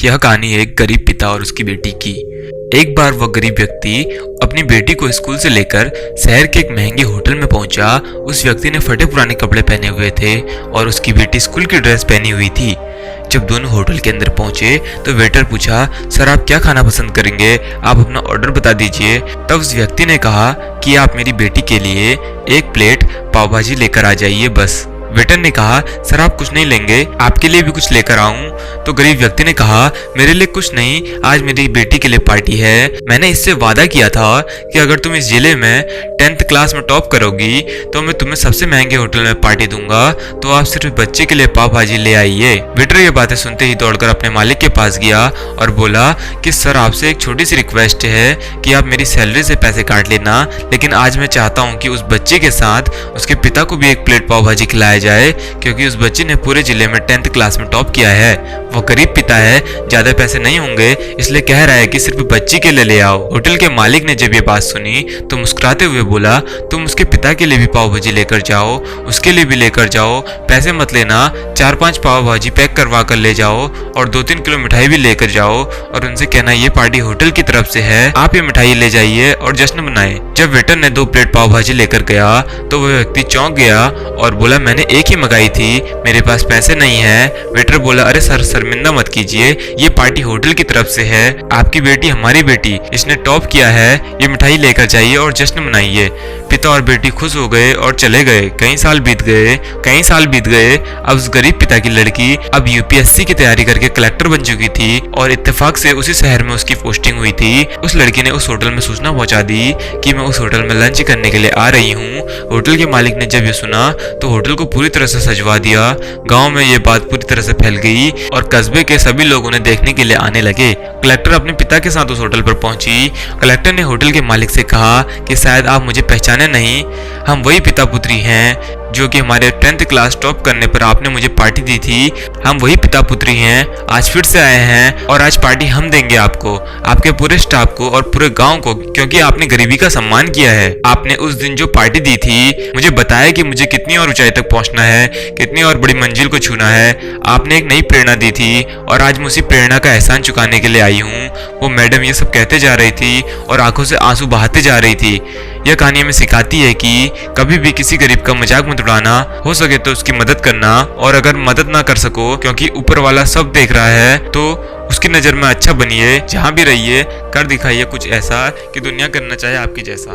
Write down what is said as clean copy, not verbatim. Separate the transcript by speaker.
Speaker 1: यह कहानी एक गरीब पिता और उसकी बेटी की। एक बार वह गरीब व्यक्ति अपनी बेटी को स्कूल से लेकर शहर के एक महंगे होटल में पहुंचा। उस व्यक्ति ने फटे पुराने कपड़े पहने हुए थे और उसकी बेटी स्कूल की ड्रेस पहनी हुई थी। जब दोनों होटल के अंदर पहुंचे तो वेटर पूछा, सर आप क्या खाना पसंद करेंगे, आप अपना ऑर्डर बता दीजिए। तब उस व्यक्ति ने कहा कि आप मेरी बेटी के लिए एक प्लेट पाव भाजी लेकर आ जाइए बस। वेटर ने कहा, सर आप कुछ नहीं लेंगे, आपके लिए भी कुछ लेकर आऊं? तो गरीब व्यक्ति ने कहा, मेरे लिए कुछ नहीं, आज मेरी बेटी के लिए पार्टी है। मैंने इससे वादा किया था कि अगर तुम इस जिले में 10th क्लास में टॉप करोगी तो मैं तुम्हें सबसे महंगे होटल में पार्टी दूंगा, तो आप सिर्फ बच्चे के लिए पाव भाजी ले आइए। वेटर ये बातें सुनते ही दौड़कर अपने मालिक के पास गया और बोला कि सर आपसे एक छोटी सी रिक्वेस्ट है कि आप मेरी सैलरी से पैसे काट लेना, लेकिन आज मैं चाहता हूँ कि उस बच्चे के साथ उसके पिता को भी एक प्लेट पाव भाजी खिलाया जाए, क्योंकि उस बच्चे ने पूरे जिले में 10th क्लास में टॉप किया है। वो गरीब पिता है, ज्यादा पैसे नहीं होंगे, इसलिए कह रहा है कि सिर्फ बच्ची के लिए ले आओ। होटल के मालिक ने जब ये बात सुनी तो मुस्कुराते हुए बोला, तुम उसके पिता के लिए भी पाव भाजी लेकर जाओ, उसके लिए भी लेकर जाओ, पैसे मत लेना, 4-5 पाव भाजी पैक करवा कर ले जाओ और 2-3 किलो मिठाई भी लेकर जाओ और उनसे कहना ये पार्टी होटल की तरफ से है, आप ये मिठाई ले जाइए और जश्न मनाएं। जब वेटर ने 2 प्लेट पाव भाजी लेकर गया तो वह व्यक्ति चौंक गया और बोला, मैंने एक ही मंगाई थी, मेरे पास पैसे नहीं है। वेटर बोला, अरे सर शर्मिंदा मत कीजिए, ये पार्टी होटल की तरफ से है, आपकी बेटी हमारी बेटी, इसने टॉप किया है, ये मिठाई लेकर जाइए और जश्न मनाइए। पिता और बेटी खुश हो गए और चले गए। कई साल बीत गए। अब उस गरीब पिता की लड़की अब यूपीएससी की तैयारी करके कलेक्टर बन चुकी थी और इत्तेफाक से उसी शहर में उसकी पोस्टिंग हुई थी। उस लड़की ने उस होटल में सूचना पहुंचा दी कि मैं उस होटल में लंच करने के लिए आ रही हूँ। होटल के मालिक ने जब ये सुना तो होटल को पूरी तरह से सजवा दिया। गांव में ये बात पूरी तरह से फैल गई और कस्बे के सभी लोग उन्हें देखने के लिए आने लगे। कलेक्टर अपने पिता के साथ उस होटल पर पहुंची। कलेक्टर ने होटल के मालिक से कहा कि शायद आप मुझे पहचाने नहीं, हम वही पिता पुत्री हैं जो कि हमारे 10th क्लास टॉप करने पर आपने मुझे पार्टी दी थी। हम वही पिता पुत्री हैं, आज फिर से आए हैं और आज पार्टी हम देंगे आपको, आपके पूरे स्टाफ को और पूरे गांव को, क्योंकि आपने गरीबी का सम्मान किया है। आपने उस दिन जो पार्टी दी थी, मुझे बताया कि मुझे कितनी और ऊंचाई तक पहुंचना है, कितनी और बड़ी मंजिल को छूना है। आपने एक नई प्रेरणा दी थी और आज मैं उसी प्रेरणा का एहसान चुकाने के लिए आई हूँ। वो मैडम ये सब कहते जा रही थी और आंखों से आंसू बहाते जा रही थी। यह कहानी हमें सिखाती है कि कभी भी किसी गरीब का मजाक मत उड़ाना, हो सके तो उसकी मदद करना, और अगर मदद ना कर सको क्योंकि ऊपर वाला सब देख रहा है तो उसकी नजर में अच्छा बनिए, जहां भी रहिए कर दिखाइए कुछ ऐसा कि दुनिया करना चाहे आपकी जैसा।